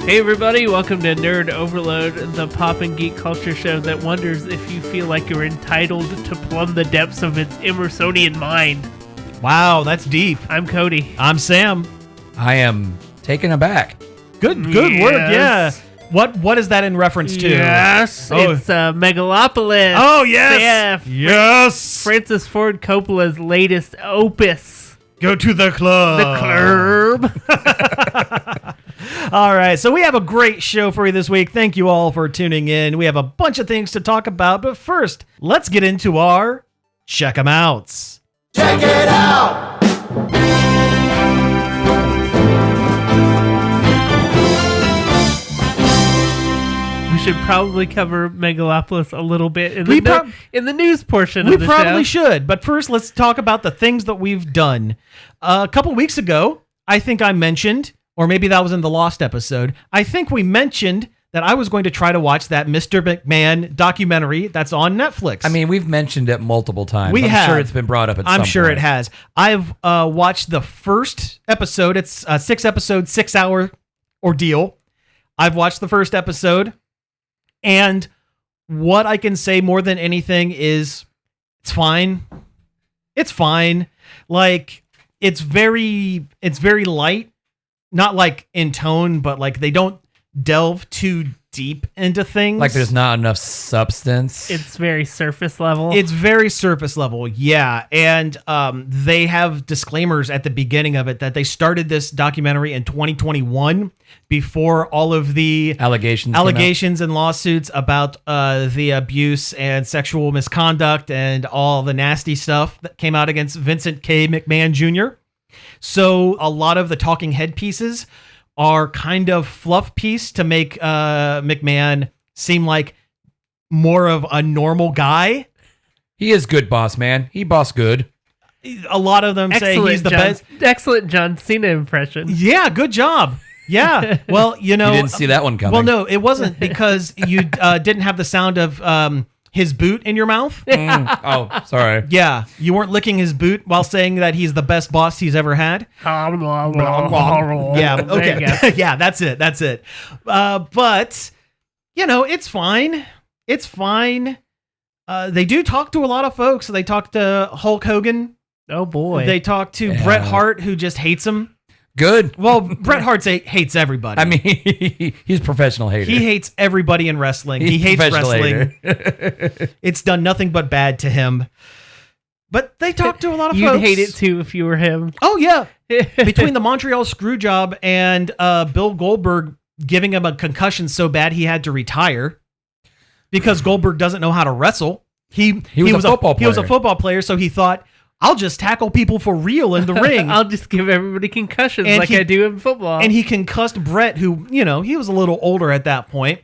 Hey everybody, welcome to Nerd Overload, the pop and geek culture show that wonders if you feel like you're entitled to plumb the depths of its Emersonian mind. Wow, that's deep. I'm Cody. I'm Sam. I am taken aback. Good work, yeah. What is that in reference to? Yes, it's Megalopolis. Oh, yes. Yeah, Yes. Francis Ford Coppola's latest opus. Go to the club. The club. All right, so we have a great show for you this week. Thank you all for tuning in. We have a bunch of things to talk about, but first, let's get into our Check 'em Outs. Check it out! We should probably cover Megalopolis a little bit in We the news portion We of the show. probably should, but first, let's talk about the things that we've done. A couple weeks ago, I think I mentioned, or maybe that was in the Lost episode, I think we mentioned that I was going to try to watch that Mr. McMahon documentary that's on Netflix. I mean, we've mentioned it multiple times. We I'm have. sure it's been brought up at some point. I'm sure it has. I've watched the first episode. It's a 6-episode, 6-hour ordeal. I've watched the first episode, and what I can say more than anything is it's fine. It's fine. Like, it's very light. Not like in tone, but like they don't delve too deep into things. Like there's not enough substance. It's very surface level. It's very surface level, yeah. And they have disclaimers at the beginning of it that they started this documentary in 2021 before all of the allegations and lawsuits about the abuse and sexual misconduct and all the nasty stuff that came out against Vincent K. McMahon Jr. So a lot of the talking head pieces are kind of fluff piece to make McMahon seem like more of a normal guy. He is good boss, man. He boss good. A lot of them say he's the best. Excellent John Cena impression. Yeah, good job. Yeah. Well, you know. You didn't see that one coming. Well, no, it wasn't because you didn't have the sound of his boot in your mouth. Oh, sorry. Yeah, you weren't licking his boot while saying that he's the best boss he's ever had. Yeah, okay. Yeah, that's it. But, you know, it's fine. It's fine. They do talk to a lot of folks. They talk to Hulk Hogan. Oh, boy. They talk to Bret Hart, who just hates him. Good. Well, Bret Hart hates everybody. I mean, he's a professional hater. He hates everybody in wrestling. He hates wrestling. It's done nothing but bad to him. But they talk to a lot of folks. You'd hate it too if you were him. Oh, yeah. Between the Montreal Screwjob and Bill Goldberg giving him a concussion so bad he had to retire because Goldberg doesn't know how to wrestle. He was a football player. He was a football player, so he thought, I'll just tackle people for real in the ring. I'll just give everybody concussions I do in football. And he concussed Bret, who, you know, he was a little older at that point.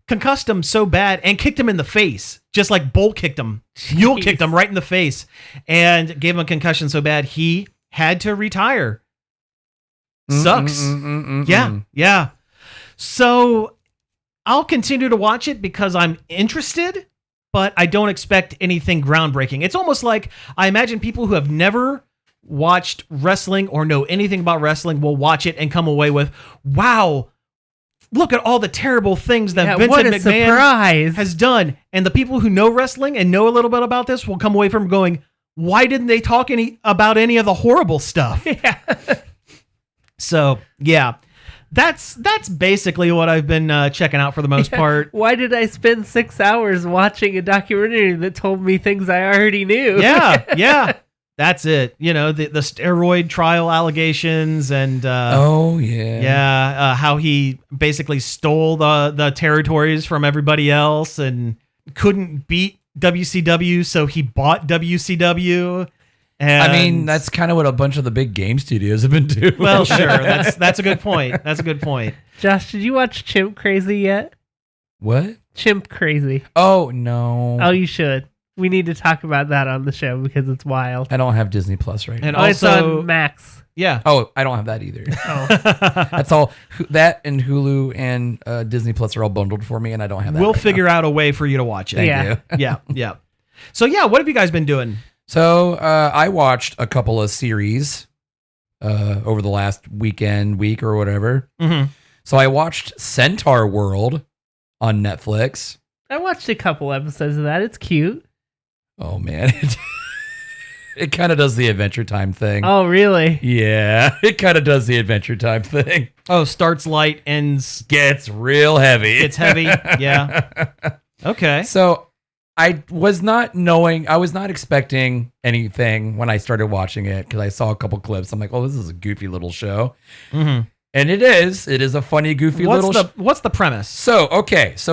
Concussed him so bad and kicked him in the face. Just like Bull kicked him. Mule kicked him right in the face. And gave him a concussion so bad he had to retire. Sucks. Yeah. So I'll continue to watch it because I'm interested, but I don't expect anything groundbreaking. It's almost like I imagine people who have never watched wrestling or know anything about wrestling will watch it and come away with, wow, look at all the terrible things that Vincent McMahon has done. And the people who know wrestling and know a little bit about this will come away from going, why didn't they talk about any of the horrible stuff? Yeah. So, yeah. That's basically what I've been checking out for the most part. Why did I spend 6 hours watching a documentary that told me things I already knew? Yeah. That's it. You know, the steroid trial allegations and how he basically stole the territories from everybody else and couldn't beat WCW, so he bought WCW. And I mean, that's kind of what a bunch of the big game studios have been doing. Well, sure. That's a good point. Josh, did you watch Chimp Crazy yet? What? Chimp Crazy. Oh, no. Oh, you should. We need to talk about that on the show because it's wild. I don't have Disney Plus right now. And also, it's on Max. Yeah. Oh, I don't have that either. Oh. That's all. That and Hulu and Disney Plus are all bundled for me, and I don't have that. We'll figure out a way for you to watch it. Thank you. Yeah. So, yeah, what have you guys been doing? So I watched a couple of series over the last week or whatever. Mm-hmm. So I watched Centaur World on Netflix. I watched a couple episodes of that. It's cute. Oh man, it kind of does the Adventure Time thing. Oh, really? Yeah, it kind of does the Adventure Time thing. Oh, starts light, ends Gets real heavy. gets heavy. Yeah. Okay. So I was not expecting anything when I started watching it because I saw a couple clips. I'm like, oh, this is a goofy little show. Mm-hmm. And it is a funny, goofy little show. What's the premise? So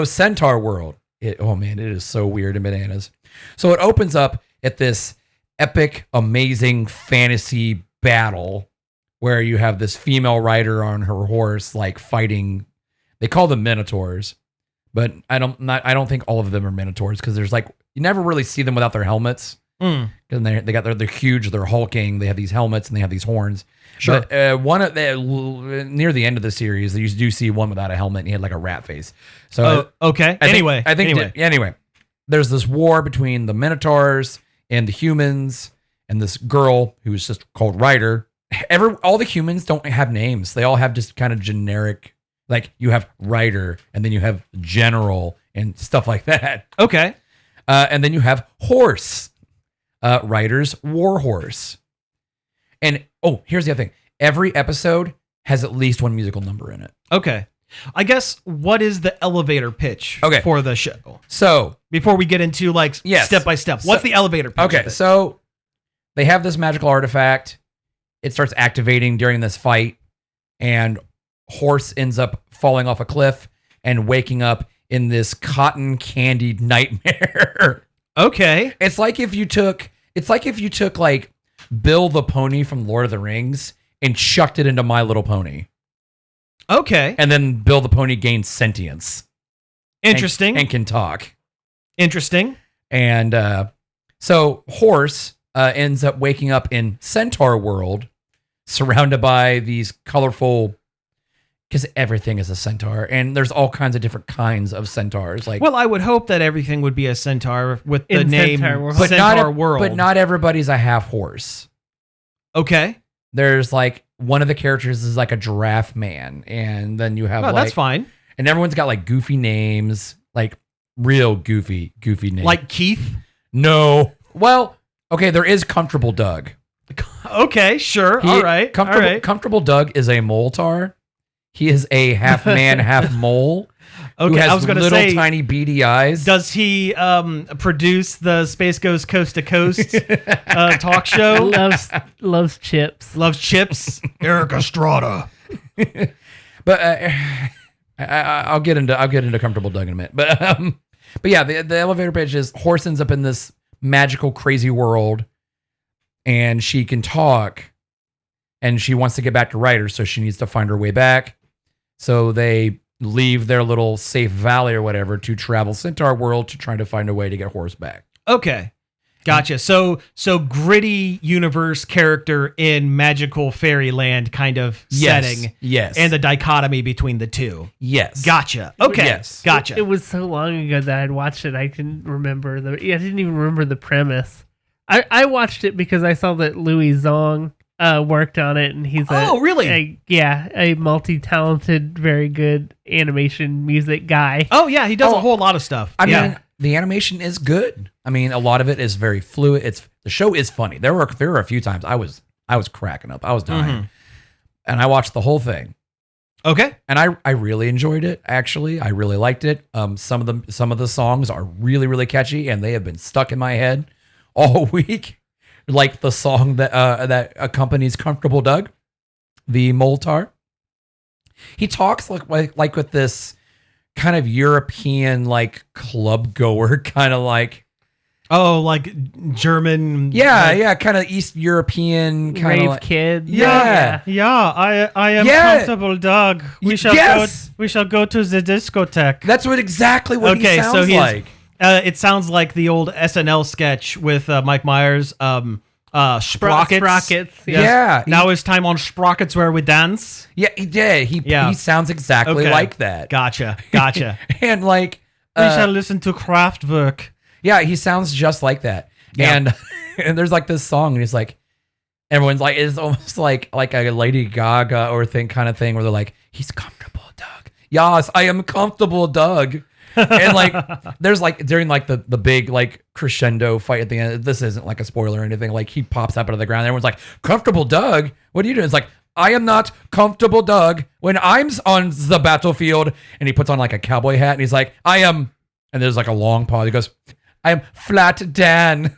Centaur World. It is so weird and bananas. So it opens up at this epic, amazing fantasy battle where you have this female rider on her horse, like fighting. They call them minotaurs, but I don't think all of them are minotaurs because there's like you never really see them without their helmets. Because they're huge, they're hulking. They have these helmets and they have these horns. Sure. But near the end of the series, you do see one without a helmet and he had like a rat face. So okay. Anyway, there's this war between the minotaurs and the humans and this girl who's just called Ryder. All the humans don't have names. They all have just kind of generic, like you have Ryder and then you have General and stuff like that. Okay. And then you have Horse, Ryder's war horse. And here's the other thing. Every episode has at least one musical number in it. Okay. I guess what is the elevator pitch for the show? So before we get into like step by step, what's the elevator pitch? Okay, so they have this magical artifact. It starts activating during this fight, and Horse ends up falling off a cliff and waking up in this cotton candied nightmare. Okay. It's like if you took like Bill the Pony from Lord of the Rings and chucked it into My Little Pony. Okay. And then Bill the Pony gains sentience. Interesting. And can talk. Interesting. And so Horse ends up waking up in Centaur World, surrounded by these colorful, because everything is a centaur, and there's all kinds of different kinds of centaurs. Like, well, I would hope that everything would be a centaur with the name Centaur World. Centaur World. But not everybody's a half horse. Okay. There's like one of the characters is like a giraffe man, and then you have that's fine. And everyone's got like goofy names, like real goofy names. Like Keith? No. Well, okay, there is Comfortable Doug. Okay, sure. All right. Comfortable Doug is a moltar. He is a half man, half mole. Okay, who has I was going to say, tiny beady eyes. Does he produce the Space Goes Coast to Coast talk show? Loves chips. Loves chips. Eric Estrada. But I'll get into Comfortable Doug in a minute. But yeah, the elevator pitch is Horse ends up in this magical, crazy world, and she can talk, and she wants to get back to Ryder, so she needs to find her way back. So they leave their little safe valley or whatever to travel Centaur World to try to find a way to get Horse back. Okay. Gotcha. So gritty universe character in magical fairyland kind of setting. Yes. And the dichotomy between the two. Yes. Gotcha. Okay. Yes. Gotcha. It was so long ago that I'd watched it. I didn't remember I didn't even remember the premise. I watched it because I saw that Louis Zong worked on it, and he's a multi-talented, very good animation music guy. Oh yeah, he does a whole lot of stuff. I mean, the animation is good. I mean, a lot of it is very fluid. The show is funny. There were a few times I was cracking up. I was dying, and I watched the whole thing. Okay, and I really enjoyed it. Actually, I really liked it. Some of the songs are really, really catchy, and they have been stuck in my head all week. Like the song that accompanies Comfortable Doug, the Moltar. He talks like with this kind of European like club goer kind of like. Oh, like German. Yeah, kind of East European kind of rave kid. Yeah. I am Comfortable Doug. We shall go to the discotheque. That's exactly what he sounds like. It sounds like the old SNL sketch with Mike Myers. Sprockets. Sprockets. Yes. Now it's time on Sprockets where we dance. Yeah, he did. He sounds exactly like that. Gotcha. And like we shall listen to Kraftwerk. Yeah, he sounds just like that. Yeah. And there's like this song, and he's like, Everyone's like, it's almost like a Lady Gaga or kind of thing where they're like, he's comfortable, Doug. Yes, I am comfortable, Doug. And like, there's like during like the big like crescendo fight at the end. This isn't like a spoiler or anything. Like he pops up out of the ground. And everyone's like, comfortable, Doug. What are you doing? It's like, I am not comfortable, Doug. When I'm on the battlefield, and he puts on like a cowboy hat, and he's like, I am. And there's like a long pause. He goes, I am Flat Dan.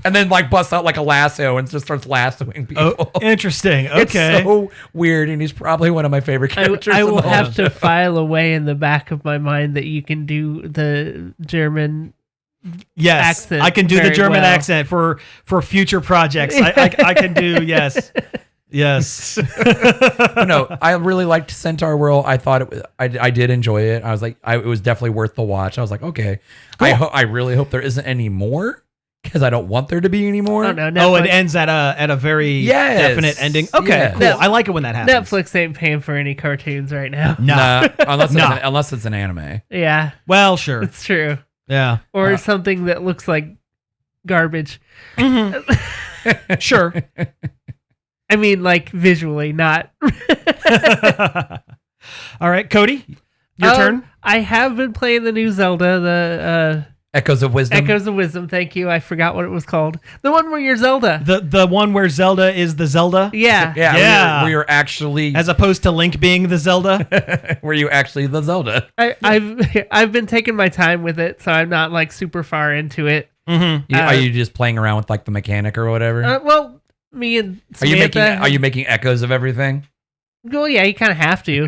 And then like busts out like a lasso and just starts lassoing people. Oh, interesting. Okay. It's so weird, and he's probably one of my favorite characters. I will have to file away in the back of my mind that you can do the German accent. I can do the German well. accent for future projects. I can do, yes. Yes. No, I really liked Centaur World. I thought I did enjoy it. I was like, it was definitely worth the watch. I was like, okay. Cool. I really hope there isn't any more. Because I don't want there to be any more. Oh, no, it ends at a very definite ending. Okay, cool. I like it when that happens. Netflix ain't paying for any cartoons right now. No. Unless it's an anime. Yeah. Well, sure. It's true. Yeah. Or something that looks like garbage. Mm-hmm. Sure. I mean, like visually, not. All right, Cody, your turn. I have been playing the new Zelda, the Echoes of Wisdom. Echoes of Wisdom. Thank you. I forgot what it was called. The one where you're Zelda. The one where Zelda is the Zelda. Yeah. Yeah. Where you're actually, as opposed to Link being the Zelda. where you actually the Zelda. I've been taking my time with it, so I'm not like super far into it. Mm-hmm. Are you just playing around with like the mechanic or whatever? Well, me and Samantha. Are you making echoes of everything? Well, yeah, you kind of have to.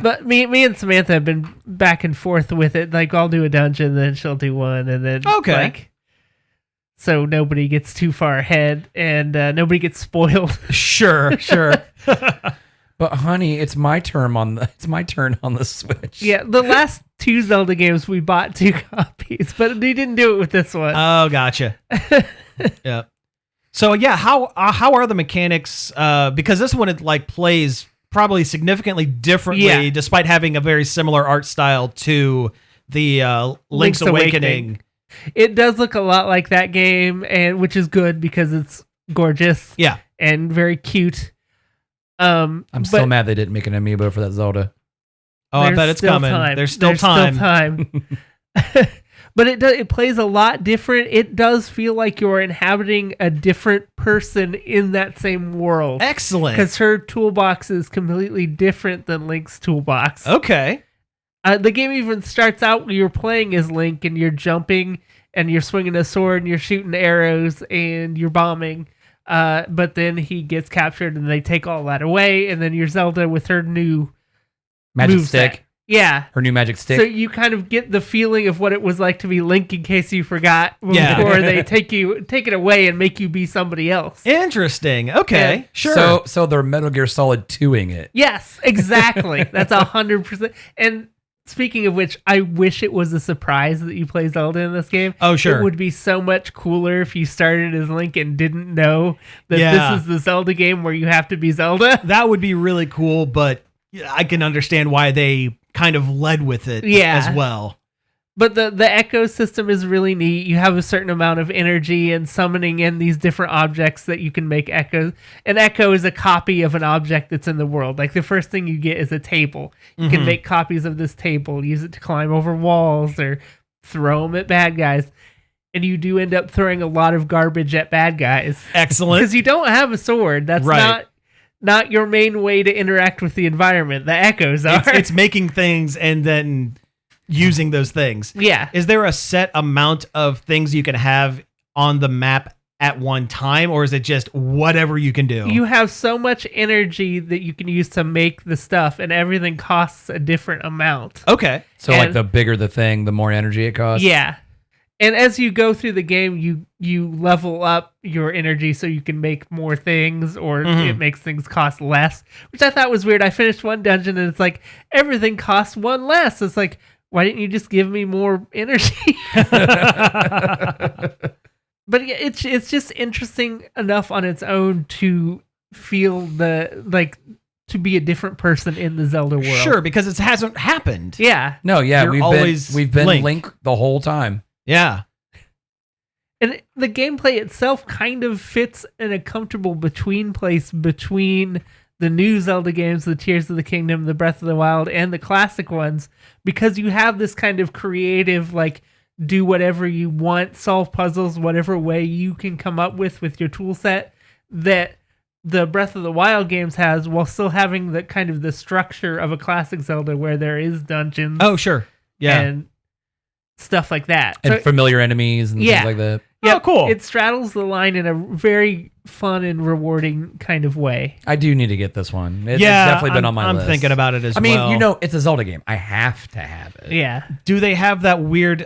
But me and Samantha have been back and forth with it. Like, I'll do a dungeon, then she'll do one, and then like, so nobody gets too far ahead and nobody gets spoiled. Sure. But honey, it's my turn on the Switch. Yeah, the last 2 Zelda games we bought 2 copies, but we didn't do it with this one. Oh, gotcha. Yeah. So yeah, how are the mechanics? Because this one it plays probably significantly differently, despite having a very similar art style to the Link's Awakening. It does look a lot like that game, and which is good because it's gorgeous. Yeah, and very cute. I'm still mad they didn't make an amiibo for that Zelda. Oh, I bet it's coming. There's still time. But it plays a lot different. It does feel like you're inhabiting a different person in that same world. Excellent. Because her toolbox is completely different than Link's toolbox. Okay. The game even starts out where you're playing as Link and you're jumping and you're swinging a sword and you're shooting arrows and you're bombing. But then he gets captured and they take all that away. And then you're Zelda with her new magic moveset. stick. Yeah. Her new magic stick. So you kind of get the feeling of what it was like to be Link in case you forgot before they take it away and make you be somebody else. Interesting. Okay. Yeah. Sure. So they're Metal Gear Solid 2ing it. Yes, exactly. That's 100%. And speaking of which, I wish it was a surprise that you play Zelda in this game. Oh, sure. It would be so much cooler if you started as Link and didn't know that this is the Zelda game where you have to be Zelda. That would be really cool, but I can understand why they kind of led with it as well. But the echo system is really neat. You have a certain amount of energy and summoning in these different objects that you can make echoes. An echo is a copy of an object that's in the world. Like the first thing you get is a table. You can make copies of this table, use it to climb over walls or throw them at bad guys. And you do end up throwing a lot of garbage at bad guys. Excellent. Because you don't have a sword. That's not your main way to interact with the environment. The echoes are. It's making things and then using those things. Yeah. Is there a set amount of things you can have on the map at one time, or is it just whatever you can do? You have so much energy that you can use to make the stuff, and everything costs a different amount. Okay. So like the bigger the thing, the more energy it costs? Yeah. And as you go through the game, you level up your energy so you can make more things, or it makes things cost less, which I thought was weird. I finished one dungeon and it's like, everything costs 1 less. It's like, why didn't you just give me more energy? But it's just interesting enough on its own to feel to be a different person in the Zelda world. Sure, because it hasn't happened. Yeah. No, yeah, we've been Link the whole time. Yeah. And the gameplay itself kind of fits in a comfortable place between the new Zelda games, the Tears of the Kingdom, the Breath of the Wild, and the classic ones, because you have this kind of creative, like, do whatever you want, solve puzzles, whatever way you can come up with your tool set that the Breath of the Wild games has, while still having the kind of the structure of a classic Zelda where there is dungeons. Oh, sure. Yeah. And stuff like that. And familiar enemies and things like that. Yeah, oh, cool. It straddles the line in a very fun and rewarding kind of way. I do need to get this one. It's definitely been on my list. I'm thinking about it as well. I mean, it's a Zelda game. I have to have it. Yeah. Do they have that weird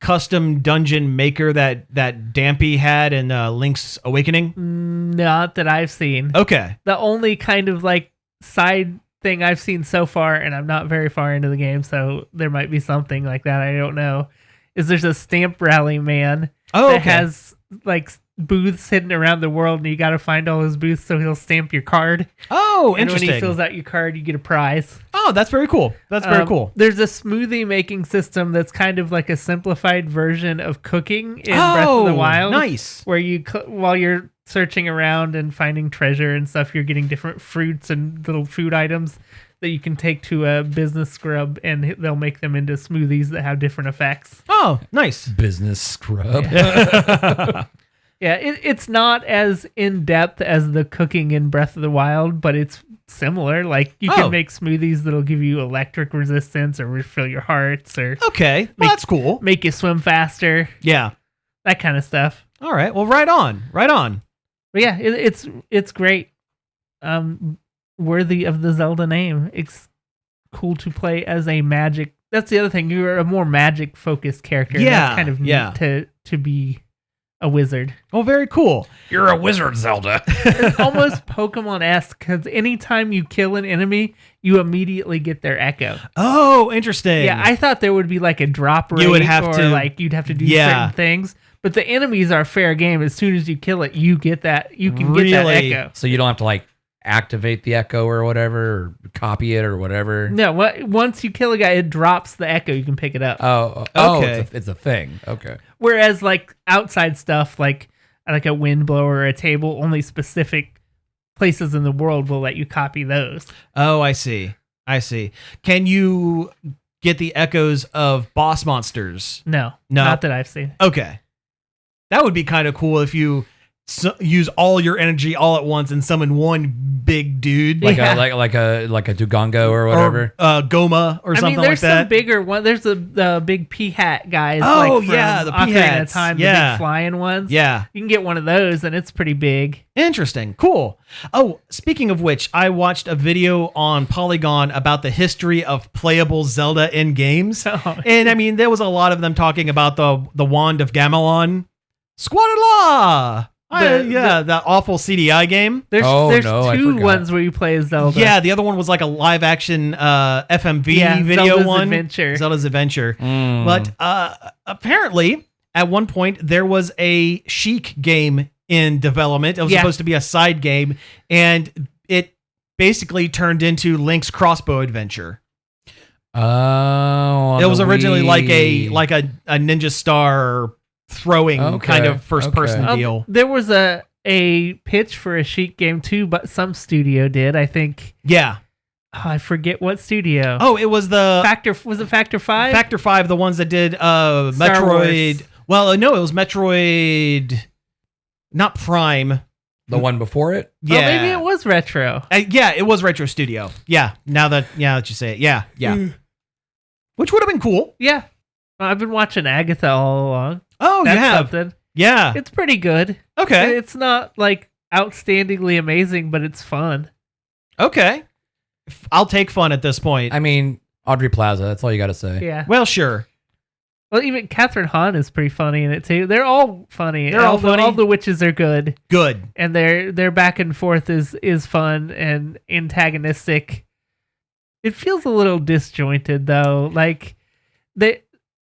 custom dungeon maker that Dampy had in Link's Awakening? Not that I've seen. Okay. The only kind of like side thing I've seen so far, and I'm not very far into the game, so there might be something like that, I don't know, is there's a stamp rally man that has like booths hidden around the world, and you got to find all his booths so he'll stamp your card. Oh, and interesting. when he fills out your card, you get a prize. Oh, that's very cool. That's very cool. There's a smoothie making system that's kind of like a simplified version of cooking in Breath of the Wild. Nice. Where you, while you're searching around and finding treasure and stuff, you're getting different fruits and little food items that you can take to a business scrub, and they'll make them into smoothies that have different effects. Oh, nice. Business scrub. Yeah, it's not as in-depth as the cooking in Breath of the Wild, but it's similar. Like, you can make smoothies that'll give you electric resistance or refill your hearts or... Okay, well, that's cool. Make you swim faster. Yeah. That kind of stuff. All right, well, right on. But yeah, it's great. Worthy of the Zelda name. It's cool to play as a magic... That's the other thing. You're a more magic-focused character. Yeah, that's kind of neat to be a wizard. Oh, very cool. You're a wizard, Zelda. It's almost Pokemon-esque, because anytime you kill an enemy, you immediately get their echo. Oh, interesting. Yeah, I thought there would be like a drop rate, you'd have to do certain things. But the enemies are fair game. As soon as you kill it, you get that. You can get that echo. So you don't have to like activate the echo or whatever, or copy it or whatever. No, once you kill a guy, it drops the echo. You can pick it up. Oh, okay. It's a thing. Okay. Whereas like outside stuff, like a wind blower or a table, only specific places in the world will let you copy those. Oh, I see. Can you get the echoes of boss monsters? No, not that I've seen. Okay. That would be kind of cool if you use all your energy all at once and summon one big dude, like a Dugongo or whatever, or Goma or something like that. There's some bigger one. There's the big P-hat guys. Oh, like the P-hats. the big flying ones. Yeah, you can get one of those, and it's pretty big. Interesting, cool. Oh, speaking of which, I watched a video on Polygon about the history of playable Zelda in games, and I mean, there was a lot of them talking about the Wand of Gamelon, Squad-a-Law. That awful CDI game. There's two ones where you play as Zelda. Yeah, the other one was like a live action FMV video Zelda's one. Zelda's Adventure. But apparently, at one point, there was a Sheik game in development. It was supposed to be a side game, and it basically turned into Link's Crossbow Adventure. Oh, it was originally like a Ninja Star throwing kind of first person deal. There was a pitch for a Sheik game too, but some studio did, I think. Yeah. Oh, I forget what studio. Oh, it was the Was it Factor 5? Factor 5, the ones that did Metroid. Well, no, it was Metroid, not Prime. The one before it? Yeah. Oh, maybe it was Retro. Yeah, it was Retro Studio. Yeah, now that you say it. Yeah. Which would have been cool. Yeah. I've been watching Agatha All Along. Oh, that's you have? Something. Yeah. It's pretty good. Okay. It's not like outstandingly amazing, but it's fun. Okay. I'll take fun at this point. I mean, Audrey Plaza, that's all you got to say. Yeah. Well, sure. Well, even Catherine Hahn is pretty funny in it too. They're all funny. They're all funny. All the witches are good. Good. And their back and forth is fun and antagonistic. It feels a little disjointed though. Like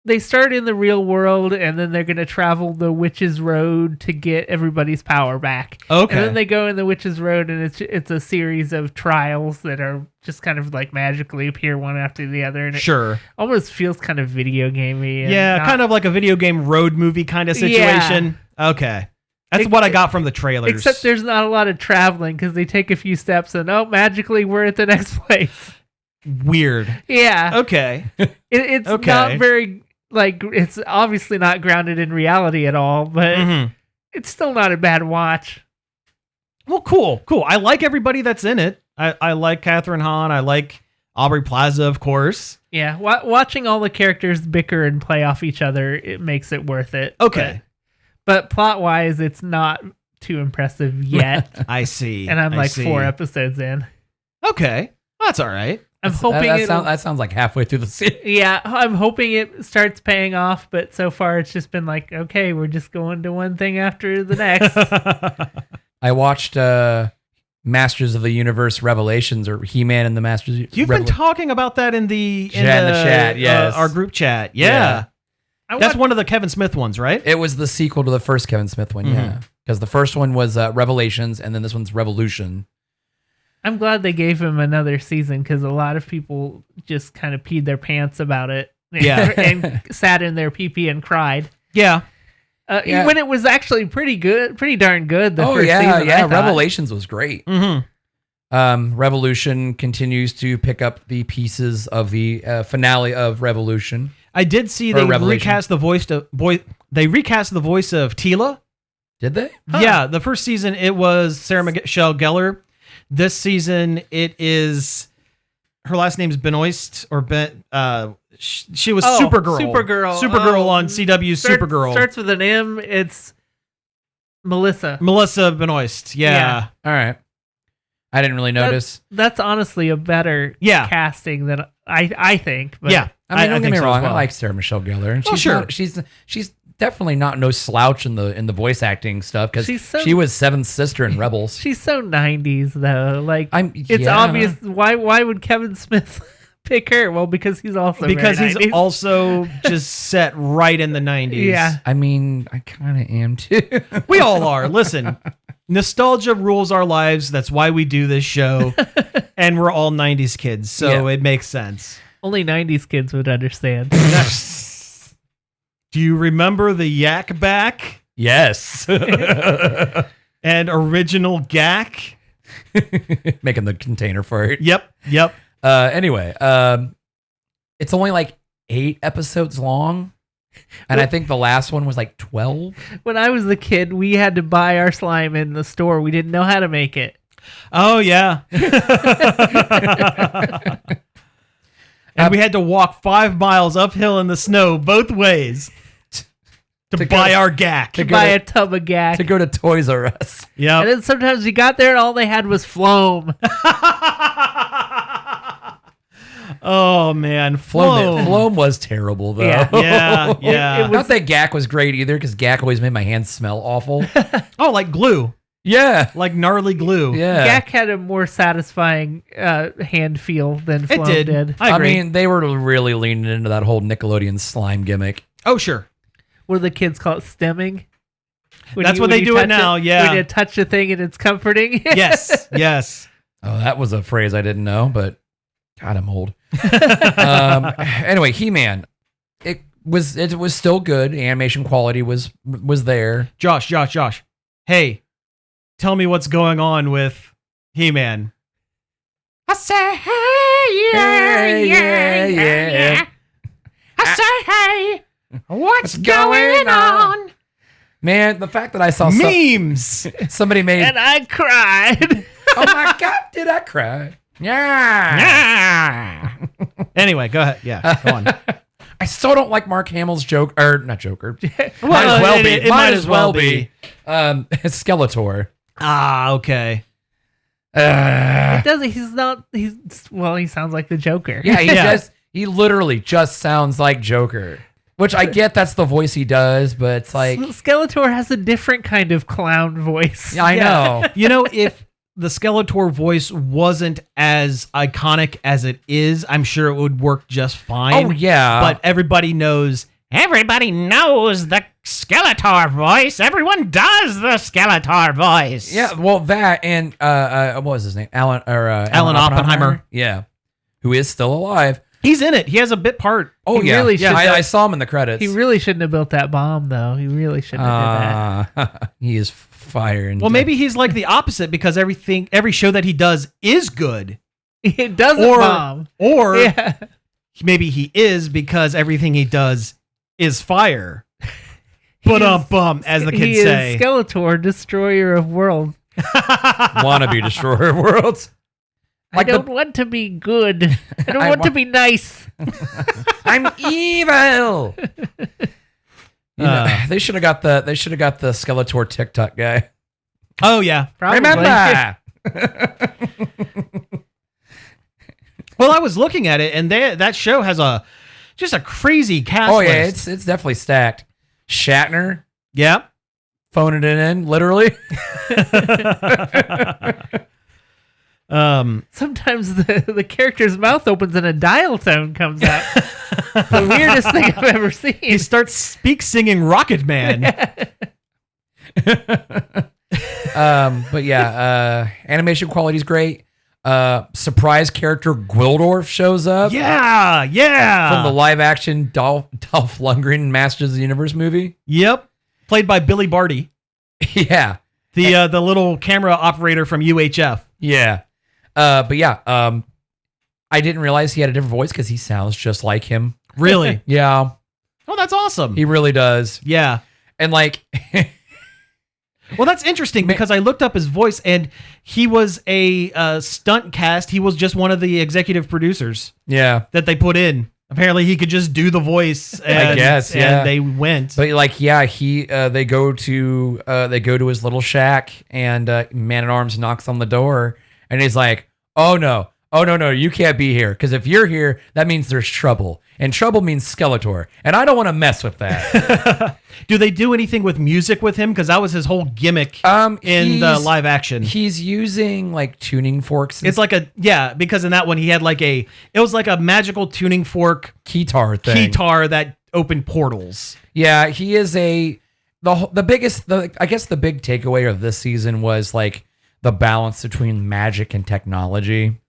they start in the real world, and then they're going to travel the Witch's Road to get everybody's power back. Okay. And then they go in the Witch's Road, and it's a series of trials that are just kind of like magically appear one after the other. And it almost feels kind of video gamey. Yeah, kind of like a video game road movie kind of situation. Yeah. Okay. That's what I got from the trailers. Except there's not a lot of traveling because they take a few steps and magically we're at the next place. Weird. Yeah. Okay. It's not very, like, it's obviously not grounded in reality at all, but it's still not a bad watch. Well, cool. I like everybody that's in it. I like Catherine Hahn. I like Aubrey Plaza, of course. Yeah. Watching all the characters bicker and play off each other, it makes it worth it. Okay. But plot-wise, it's not too impressive yet. I see. And I'm 4 episodes in. Okay. Well, that's all right. I'm hoping that sounds like halfway through the series. Yeah, I'm hoping it starts paying off, but so far it's just been like, okay, we're just going to one thing after the next. I watched Masters of the Universe Revelations, or He-Man and the Masters. You've been talking about that in the chat, yes. Our group chat. Yeah. That's one of the Kevin Smith ones, right? It was the sequel to the first Kevin Smith one, yeah. Because the first one was Revelations, and then this one's Revolution. I'm glad they gave him another season because a lot of people just kind of peed their pants about it. Yeah. And sat in their pee and cried. Yeah. When it was actually pretty darn good. The first season, yeah. Revelations was great. Mm-hmm. Revolution continues to pick up the pieces of the finale of Revolution. I did see they recast the voice of Tila. Did they? Huh. Yeah, the first season it was Sarah Michelle Gellar. This season it is her last name's Benoist or Ben. She was Supergirl. Supergirl on CW's Supergirl. Starts with an M. It's Melissa Benoist. Yeah. All right. I didn't really notice. That's honestly a better casting than I think. But yeah. I mean, don't get me wrong. Well. I like Sarah Michelle Gellar, and she's definitely not no slouch in the voice acting stuff because she was Seventh Sister in Rebels. She's so 90s though. Like it's obvious. Why would Kevin Smith pick her? Well, because he's also just set right in the 90s. Yeah. I mean, I kind of am too. We all are. Listen, nostalgia rules our lives. That's why we do this show, and we're all 90s kids, so it makes sense. Only 90s kids would understand. Do you remember the Yak Back? Yes. And original Gak? Making the container for it. Yep. Anyway, it's only like 8 episodes long. And I think the last one was like 12. When I was a kid, we had to buy our slime in the store. We didn't know how to make it. Oh, yeah. And we had to walk 5 miles uphill in the snow both ways to buy our Gak. To buy a tub of Gak. To go to Toys R Us. Yeah. And then sometimes you got there and all they had was Floam. Oh, man. Floam was terrible, though. Yeah. Not that Gak was great either, because Gak always made my hands smell awful. Oh, like glue. Yeah. Like gnarly glue. Yeah. Gak had a more satisfying hand feel than Floam did. I agree. mean, they were really leaning into that whole Nickelodeon slime gimmick. Oh, sure. What do the kids call it? Stemming? That's what they do it now, yeah. When you touch a thing and it's comforting? Yes. Oh, that was a phrase I didn't know, but God, I'm old. Anyway, He-Man. It was still good. Animation quality was there. Josh. Hey, tell me what's going on with He-Man. I say, hey, yeah. I say, hey, what's going on? Man, the fact that I saw memes, somebody made, and I cried. Oh my God, did I cry? Yeah. Anyway, go ahead. Yeah, go on. I still don't like Mark Hamill's not Joker. Well, might as well be. It might as well be. Skeletor. Ah, okay. It doesn't. He sounds like the Joker. Yeah, he does. He literally just sounds like Joker. Which I get that's the voice he does, but it's like Skeletor has a different kind of clown voice. Yeah, I know. You know, if the Skeletor voice wasn't as iconic as it is, I'm sure it would work just fine. Oh, yeah. But everybody knows Everybody knows the Skeletor voice. Everyone does the Skeletor voice. Yeah, well, that and what was his name? Alan Oppenheimer. Yeah, who is still alive. He's in it. He has a bit part. Oh, yeah. Really I saw him in the credits. He really shouldn't have built that bomb, though. He really shouldn't have did that. He is fire. Well, maybe he's like the opposite because every show that he does is good. It doesn't bomb. Or maybe he is because everything he does is fire. But as the kids say. He is Skeletor, destroyer of worlds. Wannabe destroyer of worlds. I don't want to be good. I don't want to be nice. I'm evil. They should have got the Skeletor TikTok guy. Oh yeah, probably. Remember. Well, I was looking at it, and that show has just a crazy cast. Oh yeah, list. it's definitely stacked. Shatner, yeah, phoning it in, literally. Sometimes the character's mouth opens and a dial tone comes out. The weirdest thing I've ever seen. He starts singing Rocket Man. But yeah, animation quality is great. Surprise character Gwildorf shows up. Yeah. From the live action Dolph Lundgren Masters of the Universe movie. Yep. Played by Billy Barty. Yeah. The little camera operator from UHF. Yeah. But yeah, I didn't realize he had a different voice because he sounds just like him. Really? Yeah. Oh, that's awesome. He really does. Yeah. And like... Well, that's interesting because I looked up his voice and he was a stunt cast. He was just one of the executive producers. Yeah. That they put in. Apparently he could just do the voice. And, I guess, yeah. And they went. But like, yeah, they go to his little shack and Man-at-Arms knocks on the door and he's like, oh no, you can't be here. Because if you're here, that means there's trouble. And trouble means Skeletor. And I don't want to mess with that. Do they do anything with music with him? Because that was his whole gimmick in the live action. He's using like tuning forks. It's like because in that one he had it was like a magical tuning fork keytar that opened portals. Yeah, he is the biggest, I guess the big takeaway of this season was like the balance between magic and technology.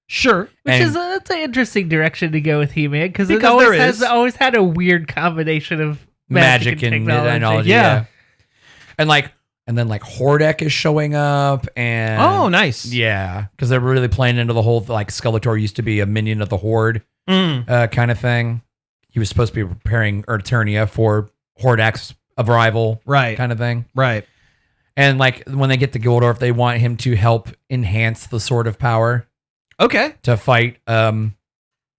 Sure. That's an interesting direction to go with He-Man because it always had a weird combination of magic and technology. Yeah. And then Hordak is showing up and oh, nice. Yeah, because they're really playing into the whole like Skeletor used to be a minion of the Horde kind of thing. He was supposed to be preparing Eternia for Hordak's arrival, right? Kind of thing, right? And like when they get to Gwildorf, they want him to help enhance the Sword of Power. Okay. To fight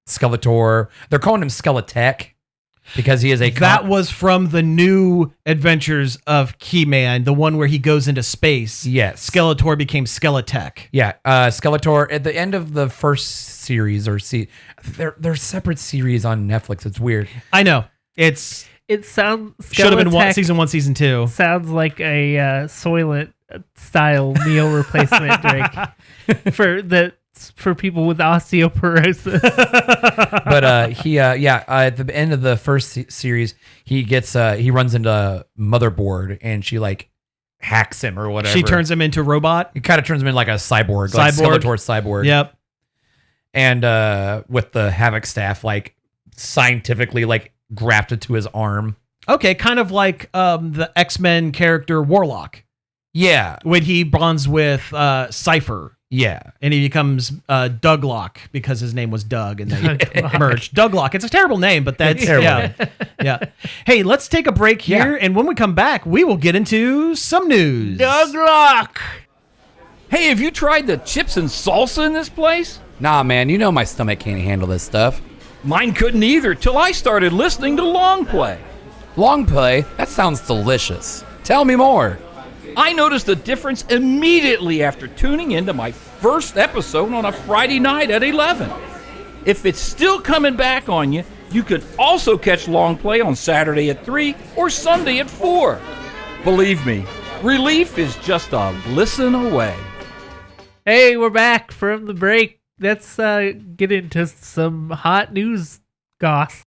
Skeletor. They're calling him Skeletech because he is that was from the new adventures of He-Man, the one where he goes into space. Yes. Skeletor became Skeletech. Yeah. Skeletor at the end of the first series they're separate series on Netflix. It's weird. I know. It sounds should have been season 1, season 2. Sounds like a Soylent style meal replacement drink for people with osteoporosis. But at the end of the first series, he runs into Motherboard and she like hacks him or whatever. She turns him into a robot. It kind of turns him into like a cyborg. Like Skeletor cyborg. Yep. And with the Havoc staff like scientifically like grafted to his arm. Okay, kind of like the X-Men character Warlock. Yeah. When he bonds with Cypher. Yeah. And he becomes Douglock because his name was Doug and they merged. Douglock. It's a terrible name, but that's terrible. Yeah. Hey, let's take a break here, and when we come back, we will get into some news. Douglock! Hey, have you tried the chips and salsa in this place? Nah, man, you know my stomach can't handle this stuff. Mine couldn't either till I started listening to Long Play. Long Play? That sounds delicious. Tell me more. I noticed a difference immediately after tuning into my first episode on a Friday night at 11. If it's still coming back on you, you could also catch Long Play on Saturday at 3 or Sunday at 4. Believe me, relief is just a listen away. Hey, we're back from the break. Let's get into some hot news goss.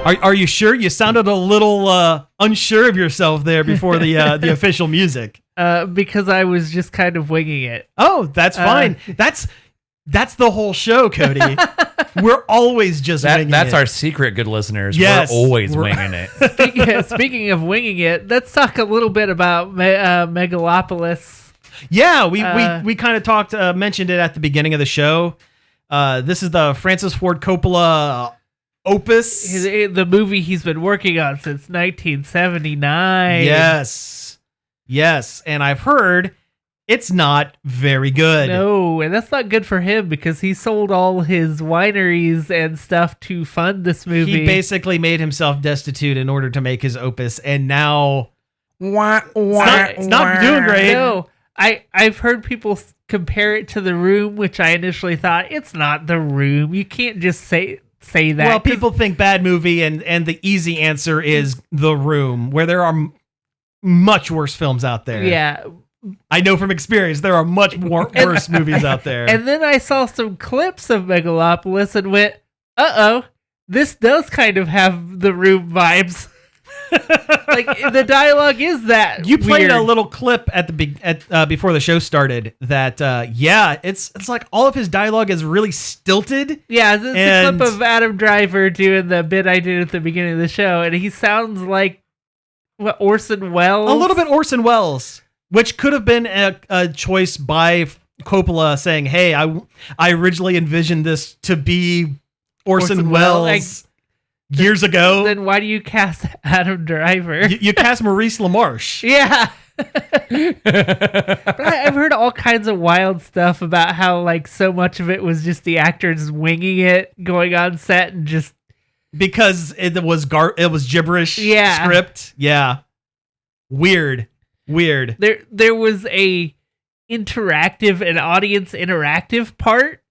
Are you sure? You sounded a little unsure of yourself there before the official music. Because I was just kind of winging it. Oh, that's fine. That's the whole show, Cody. We're always just winging it. That's our secret, good listeners. Yes, we're always winging it. Speaking of winging it, let's talk a little bit about Megalopolis. Yeah, we kind of mentioned it at the beginning of the show. This is the Francis Ford Coppola opus. The movie he's been working on since 1979. Yes, and I've heard it's not very good. No, and that's not good for him because he sold all his wineries and stuff to fund this movie. He basically made himself destitute in order to make his opus, and now it's not doing great. No, I've heard people compare it to The Room, which I initially thought, it's not The Room. You can't just say that. Well, people think bad movie, and the easy answer is The Room, where there are much worse films out there. Yeah. I know from experience there are much worse movies out there. And then I saw some clips of Megalopolis and went, uh-oh, this does kind of have The Room vibes. Like, the dialogue is that you played weird. a little clip before the show started that it's like all of his dialogue is really stilted. Yeah, it's a clip of Adam Driver doing the bit I did at the beginning of the show, and he sounds like Orson Welles. A little bit Orson Welles, which could have been a choice by Coppola saying, "Hey, I originally envisioned this to be Orson Welles." Years ago. Then why do you cast Adam Driver? You cast Maurice LaMarche. Yeah. But I've heard all kinds of wild stuff about how like so much of it was just the actors winging it, going on set and just because it was gibberish script. Yeah. Weird. There was a interactive and audience interactive part.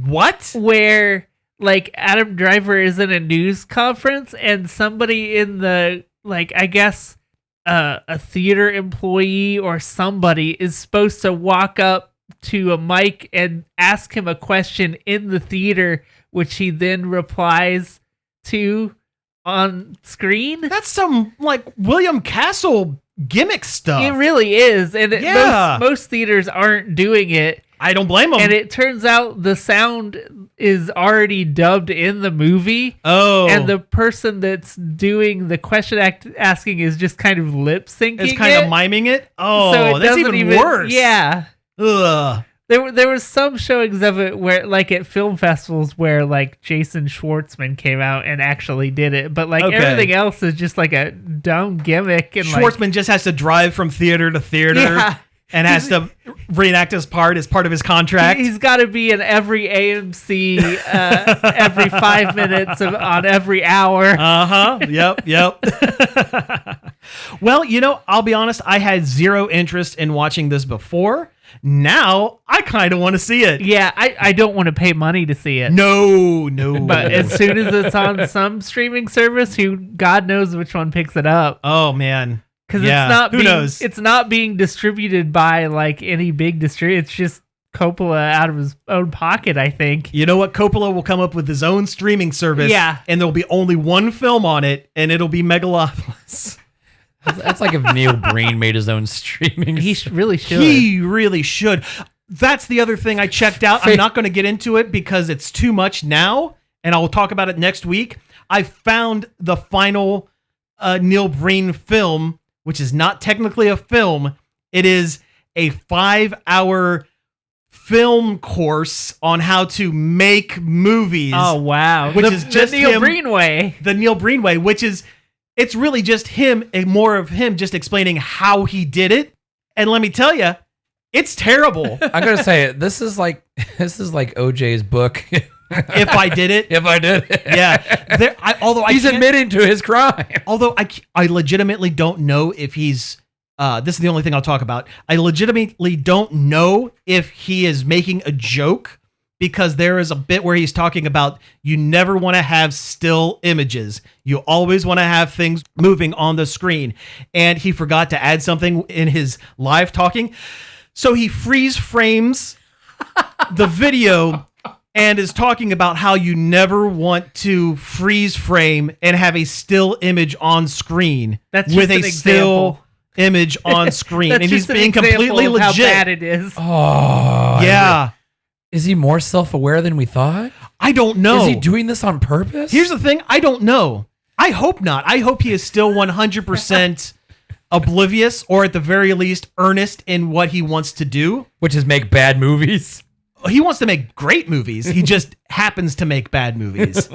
What? Where like Adam Driver is in a news conference and somebody in the, like, I guess a theater employee or somebody is supposed to walk up to a mic and ask him a question in the theater, which he then replies to on screen. That's some like William Castle gimmick stuff. It really is. And most theaters aren't doing it. I don't blame them. And it turns out the sound is already dubbed in the movie. Oh. And the person that's doing the question asking is just kind of lip syncing. It's kind of miming it. Oh, so that's even worse. Yeah. Ugh. There was some showings of it where, like at film festivals, where like Jason Schwartzman came out and actually did it, but like everything else is just like a dumb gimmick. And Schwartzman just has to drive from theater to theater. Yeah. And has to reenact his part as part of his contract. He's got to be in every AMC every 5 minutes on every hour. Yep. Well, I'll be honest. I had zero interest in watching this before. Now, I kind of want to see it. Yeah, I don't want to pay money to see it. No. But as soon as it's on some streaming service, God knows which one picks it up. Oh, man. Because it's not being distributed by like any big distributor. It's just Coppola out of his own pocket, I think. You know what? Coppola will come up with his own streaming service. Yeah. And there'll be only one film on it, and it'll be Megalopolis. That's like if Neil Breen made his own streaming. He really should. He really should. That's the other thing I checked out. I'm not going to get into it because it's too much now, and I'll talk about it next week. I found the final Neil Breen film, which is not technically a film. It is a 5-hour film course on how to make movies. Oh, wow. Which is just the Neil Breen way. The Neil Breen way, which is, it's really just him, more of him just explaining how he did it. And let me tell you, it's terrible. I'm going to say it. This is like OJ's book. If I did it. Yeah. Although he's admitting to his crime. Although I legitimately don't know if he's, this is the only thing I'll talk about. I legitimately don't know if he is making a joke, because there is a bit where he's talking about you never want to have still images. You always want to have things moving on the screen. And he forgot to add something in his live talking. So he freeze frames the video and is talking about how you never want to freeze frame and have a still image on screen with a still image on screen. And he's being completely legit. How bad it is. Oh, yeah. Is he more self-aware than we thought? I don't know. Is he doing this on purpose? Here's the thing. I don't know. I hope not. I hope he is still 100% oblivious, or at the very least earnest in what he wants to do. Which is make bad movies. He wants to make great movies. He just happens to make bad movies.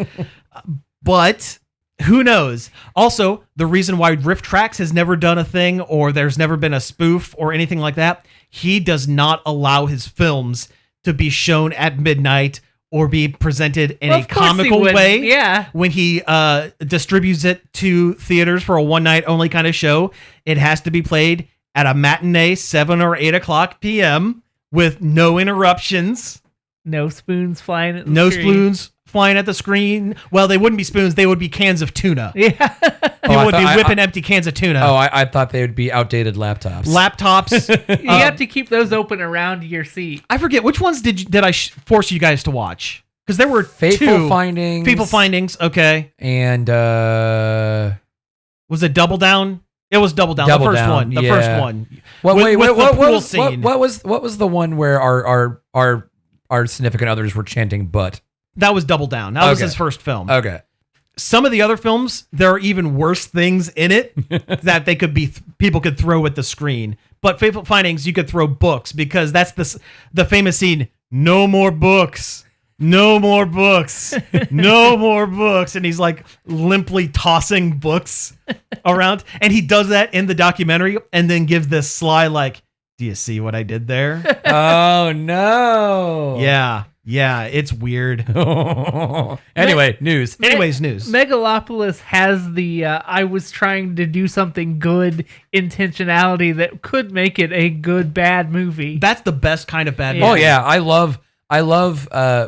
But who knows? Also, the reason why Riff Tracks has never done a thing, or there's never been a spoof or anything like that, he does not allow his films to be shown at midnight or be presented in a comical way. Yeah. When he distributes it to theaters for a one-night only kind of show, it has to be played at a matinee, 7 or 8 o'clock p.m. with no interruptions. No spoons flying at the No screen. spoons flying at the screen. Well, they wouldn't be spoons. They would be cans of tuna. Yeah. People would be whipping empty cans of tuna. Oh, I thought they would be outdated laptops. Laptops. You have to keep those open around your seat. I forget, which ones did I force you guys to watch? Because there were Fateful Findings. Fateful Findings, okay. And was it Double Down? It was Double Down. Double the first Down, one. The yeah. first one. What Scene. What was the one where our significant others were chanting butt? That was Double Down. That was his first film. Okay. Some of the other films, there are even worse things in it that they could be people could throw at the screen. But Fateful Findings, you could throw books, because that's the famous scene. No more books. No more books. No more books. And he's like limply tossing books around. And he does that in the documentary and then gives this sly, like, do you see what I did there? Oh, no. Yeah, it's weird. Anyway, news. Anyways, news. Megalopolis has the I was trying to do something good intentionality that could make it a good bad movie. That's the best kind of bad movie. Oh, yeah. I love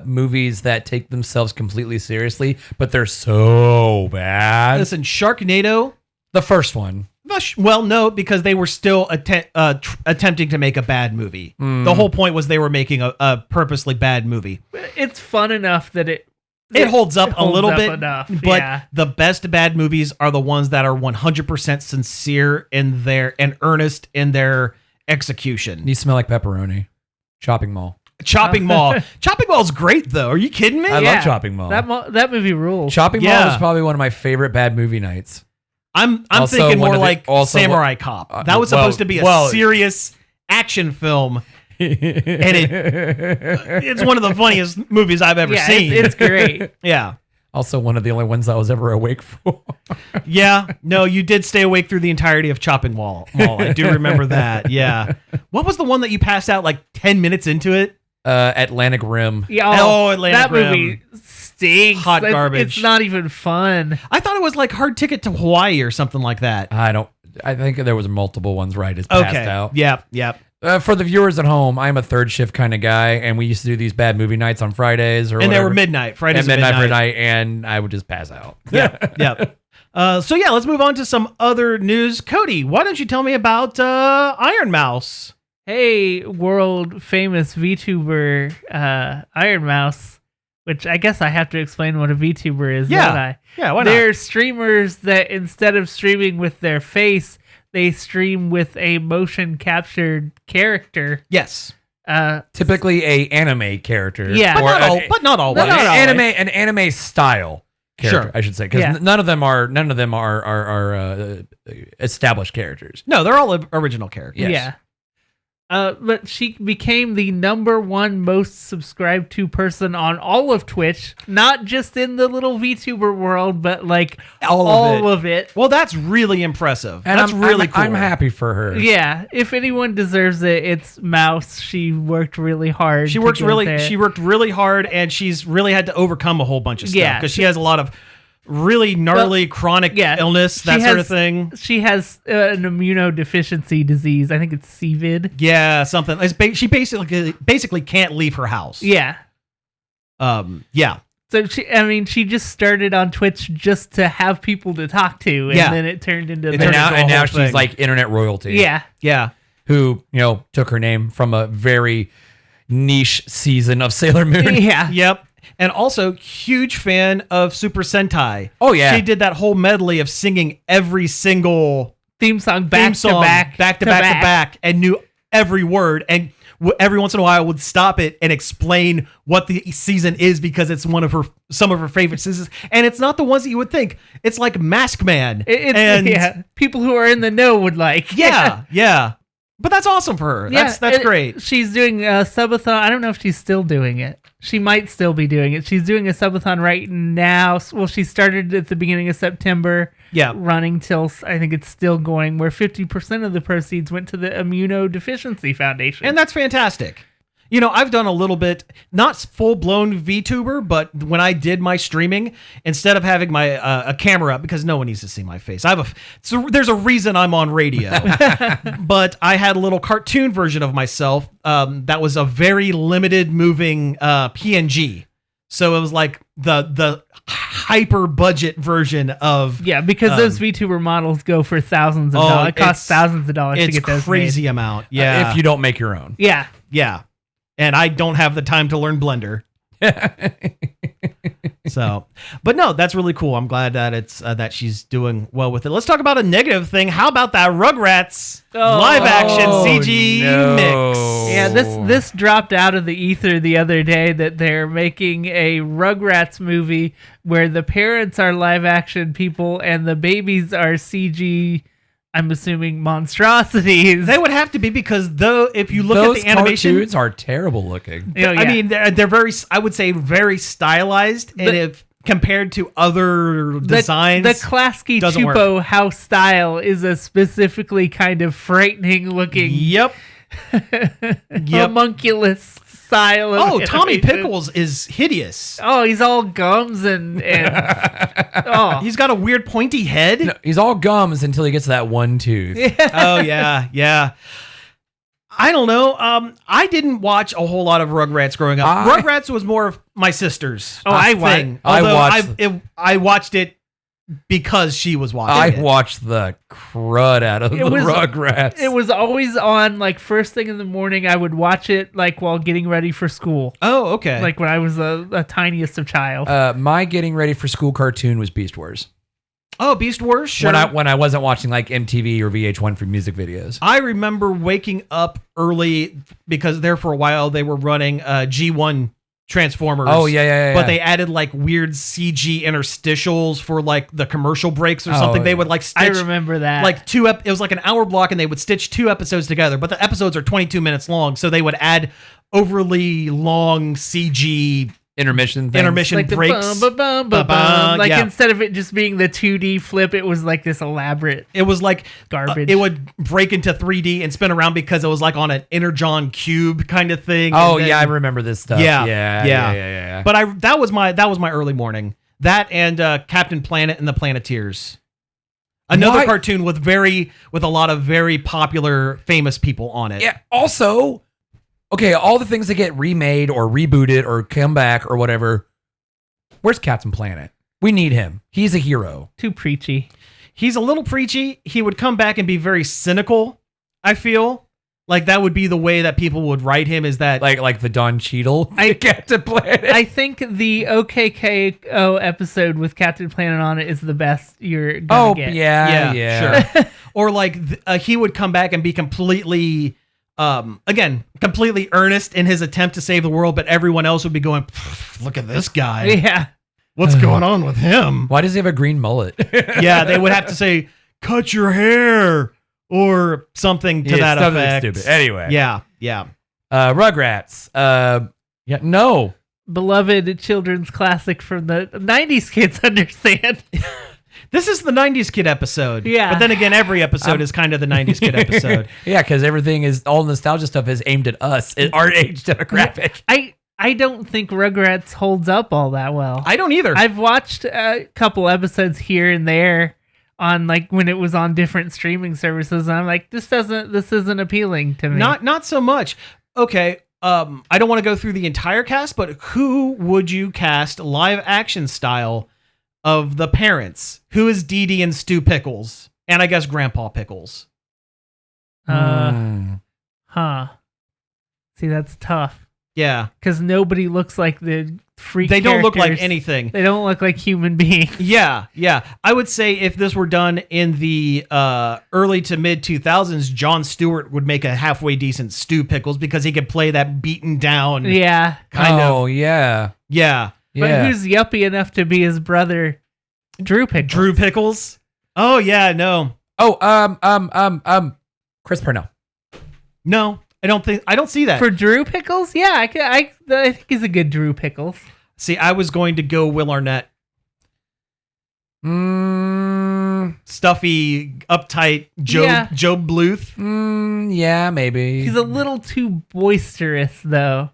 movies that take themselves completely seriously, but they're so bad. Listen, Sharknado. The first one. Well, no, because they were still attempting to make a bad movie. The whole point was they were making a purposely bad movie. It's fun enough that it holds up a little bit, enough. But the best bad movies are the ones that are 100% sincere in and earnest in their execution. You smell like pepperoni. Chopping Mall. Chopping Mall. Chopping Mall's great, though. Are you kidding me? I love Chopping Mall. That movie rules. Chopping Mall is probably one of my favorite bad movie nights. I'm thinking more like Samurai Cop. That was supposed to be a serious action film, and it's one of the funniest movies I've ever seen. It's great. Yeah. Also, one of the only ones I was ever awake for. Yeah. No, you did stay awake through the entirety of Chopping Mall. I do remember that. Yeah. What was the one that you passed out like 10 minutes into it? Atlantic Rim. Yeah. Atlantic Rim. That movie stinks. Hot garbage. It's not even fun. I thought it was like Hard Ticket to Hawaii or something like that. I think there was multiple ones where I just passed out. Yep. For the viewers at home, I'm a third shift kind of guy, and we used to do these bad movie nights on Fridays and they were midnight. Fridays at midnight, and I would just pass out. Yeah. So let's move on to some other news. Cody, why don't you tell me about Ironmouse? Hey, world famous VTuber Ironmouse, which I guess I have to explain what a VTuber is, don't I? Yeah, why not? They're streamers that instead of streaming with their face, they stream with a motion captured character. Yes. Typically a anime character. Yeah. But not always. An anime style character, Sure. I should say, because none of them are established characters. No, they're all original characters. Yes. Yeah. But she became the #1 most subscribed to person on all of Twitch, not just in the little VTuber world, but like all of it. Well, that's really impressive. And that's really cool. I'm happy for her. Yeah, if anyone deserves it, it's Mouse. She worked really hard. She worked really hard, and she's really had to overcome a whole bunch of stuff because she has a lot of really gnarly chronic illness, sort of thing. She has an immunodeficiency disease. I think it's CVID. Yeah, something. She basically can't leave her house. Yeah. Yeah. So she just started on Twitch just to have people to talk to, and then it turned into. And now she's like internet royalty. Yeah. Yeah. Who took her name from a very niche season of Sailor Moon. Yeah. Yep. And also, huge fan of Super Sentai. Oh, yeah. She did that whole medley of singing every single Theme song back to back, and knew every word. And every once in a while would stop it and explain what the season is because it's some of her favorite seasons. And it's not the ones that you would think. It's like Mask Man. People who are in the know would like. Yeah. But that's awesome for her. That's great. She's doing a subathon. I don't know if she's still doing it. She might still be doing it. She's doing a subathon right now. Well, she started at the beginning of September. Yeah. Running till, I think it's still going, where 50% of the proceeds went to the Immunodeficiency Foundation. And that's fantastic. You know, I've done a little bit, not full-blown VTuber, but when I did my streaming, instead of having my a camera up, because no one needs to see my face, so there's a reason I'm on radio. But I had a little cartoon version of myself that was a very limited moving PNG. So it was like the hyper budget version of because those VTuber models go for thousands of dollars. It costs thousands of dollars to get those. It's crazy amount. Yeah, if you don't make your own. Yeah. And I don't have the time to learn Blender. But no, that's really cool. I'm glad that it's that she's doing well with it. Let's talk about a negative thing. How about that Rugrats live action CG mix? Yeah, this dropped out of the ether the other day that they're making a Rugrats movie where the parents are live action people and the babies are CG. I'm assuming monstrosities. They would have to be because if you look those at the animation, cartoons are terrible looking. I mean, they're very, I would say, very stylized, and if compared to other designs, the Klasky Chupo house style is a specifically kind of frightening looking. Yep. Homunculus style of animation. Tommy Pickles is hideous. Oh, he's all gums and he's got a weird pointy head. No, he's all gums until he gets that one tooth. Oh yeah. I don't know. I didn't watch a whole lot of Rugrats growing up. Rugrats was more of my sister's thing. I watched it because she was watching I watched the crud out of Rugrats. It was always on, like, first thing in the morning. I would watch it, like, while getting ready for school. Oh, okay. Like, when I was the tiniest of child. My getting ready for school cartoon was Beast Wars. Oh, Beast Wars? Sure. When I wasn't watching, like, MTV or VH1 for music videos. I remember waking up early because there for a while they were running G1 Transformers. Oh, yeah. But they added like weird CG interstitials for like the commercial breaks or something. They would like stitch. I remember that. Like it was like an hour block and they would stitch 2 episodes together, but the episodes are 22 minutes long. So they would add overly long CG intermission like breaks. Like instead of it just being the 2D flip, it was like this elaborate. It was like garbage. It would break into 3D and spin around because it was like on an Energon cube kind of thing. Oh yeah, I remember this stuff. Yeah. But that was my early morning. That and Captain Planet and the Planeteers. Another cartoon with a lot of very popular, famous people on it. Yeah. Also, okay, all the things that get remade or rebooted or come back or whatever. Where's Captain Planet? We need him. He's a hero. Too preachy. He's a little preachy. He would come back and be very cynical, I feel. Like that would be the way that people would write him, is that like the Don Cheadle Captain Planet. I think the OKKO episode with Captain Planet on it is the best you're gonna get. Yeah. Sure. Or like he would come back and be completely earnest in his attempt to save the world, but everyone else would be going, look at this guy. Yeah. What's going on with him? Why does he have a green mullet? Yeah, they would have to say, cut your hair or something to that effect. Stupid. Anyway. Yeah. Rugrats. No. Beloved children's classic from the 90s kids understand. This is the 90s kid episode. Yeah. But then again, every episode is kind of the 90s kid episode. Yeah, because everything is, all nostalgia stuff is aimed at us, our age demographic. I don't think Rugrats holds up all that well. I don't either. I've watched a couple episodes here and there on like when it was on different streaming services, and I'm like, this isn't appealing to me. Not so much. Okay. I don't want to go through the entire cast, but who would you cast live action style of the parents? Who is Dee Dee and Stu Pickles? And I guess Grandpa Pickles. See, that's tough. Yeah. Because nobody looks like the freak They don't look like characters. anything. They don't look like human beings. Yeah. I would say if this were done in the early to mid 2000s, Jon Stewart would make a halfway decent Stu Pickles because he could play that beaten down Yeah. kind of. Oh, yeah. Yeah. But who's yuppie enough to be his brother, Drew Pickles? Drew Pickles? Oh, yeah, no. Oh, Chris Parnell. No, I don't see that. For Drew Pickles? Yeah, I think he's a good Drew Pickles. See, I was going to go Will Arnett. Stuffy, uptight Joe Bluth. Yeah, maybe. He's a little too boisterous, though.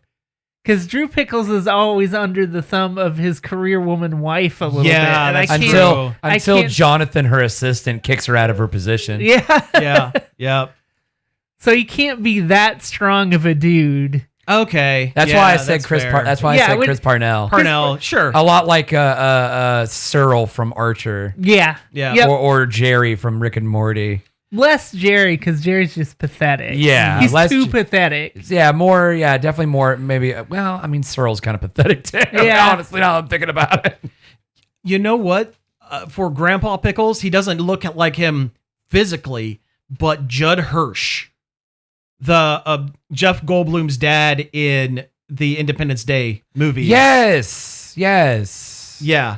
Because Drew Pickles is always under the thumb of his career woman wife a little bit. And that's until Jonathan, her assistant, kicks her out of her position. Yeah. Yeah. So he can't be that strong of a dude. Okay. That's why I said Chris. That's why I said Chris Parnell. Parnell, sure. A lot like Cyril from Archer. Yeah. Yeah. Or Jerry from Rick and Morty. Less Jerry, because Jerry's just pathetic. Yeah, he's too pathetic. Yeah, more. Yeah, definitely more. Maybe. Well, I mean, Cyril's kind of pathetic too. Yeah. Honestly, now I'm thinking about it. You know what? For Grandpa Pickles, he doesn't look like him physically, but Judd Hirsch, the Jeff Goldblum's dad in the Independence Day movie. Yes. Yeah.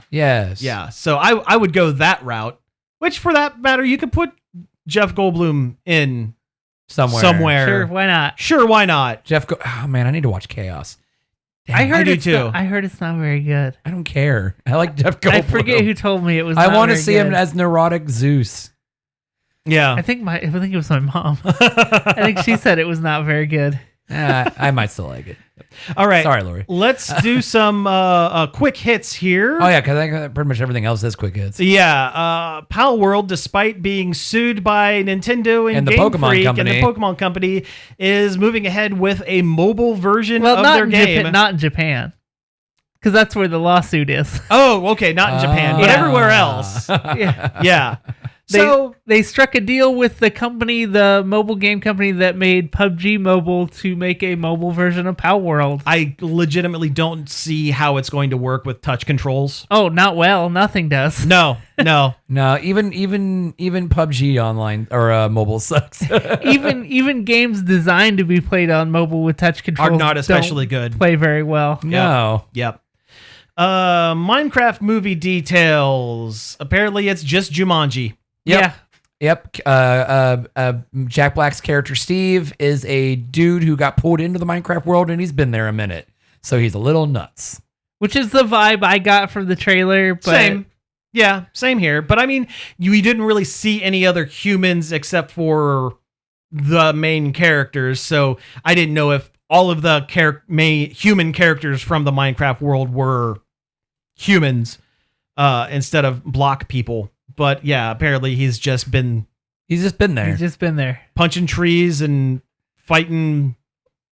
Yes. Yeah. So I would go that route, which for that matter, you could put Jeff Goldblum in somewhere. Sure, why not? Sure, why not? Oh man, I need to watch Chaos. Damn, I do too. I heard it's not very good. I don't care. I like Jeff Goldblum. I forget who told me it was. I want to see good. him as neurotic Zeus. Yeah. I think it was my mom. I think she said it was not very good. I might still like it. All right. Sorry, Lori. Let's do some quick hits here. Oh yeah, because I think pretty much everything else is quick hits. Yeah. Palworld, despite being sued by Nintendo and the Game Pokemon Freak Company. and the Pokemon Company, is moving ahead with a mobile version Well, of not their in game. not in Japan, because that's where the lawsuit is. Oh, okay, not in Japan, but everywhere else. Yeah. Yeah. So They struck a deal with the mobile game company that made PUBG Mobile to make a mobile version of Palworld. I legitimately don't see how it's going to work with touch controls. Oh, not well. Nothing does. No. No, even PUBG online or mobile sucks. even games designed to be played on mobile with touch controls Are not especially good. Play very well. No. Yep. Minecraft movie details. Apparently, it's just Jumanji. Yep. Jack Black's character Steve is a dude who got pulled into the Minecraft world, and he's been there a minute, so he's a little nuts. Which is the vibe I got from the trailer. But Same. Yeah, same here. But I mean, you didn't really see any other humans except for the main characters, so I didn't know if all of the main human characters from the Minecraft world were humans instead of block people. But yeah, apparently he's just been there. Punching trees and fighting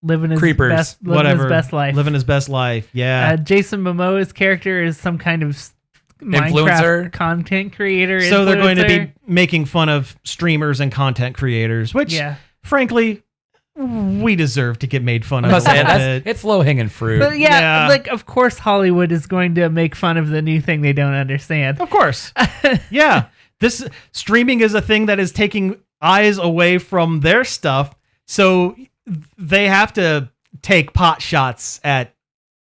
living his creepers, best, whatever. his best life. Living his best life. Yeah. Jason Momoa's character is some kind of influencer Minecraft content creator. So they're going to be making fun of streamers and content creators, which frankly, we deserve to get made fun of. It's low hanging fruit. But yeah, like of course Hollywood is going to make fun of the new thing they don't understand. Of course. Yeah. This streaming is a thing that is taking eyes away from their stuff. So they have to take pot shots at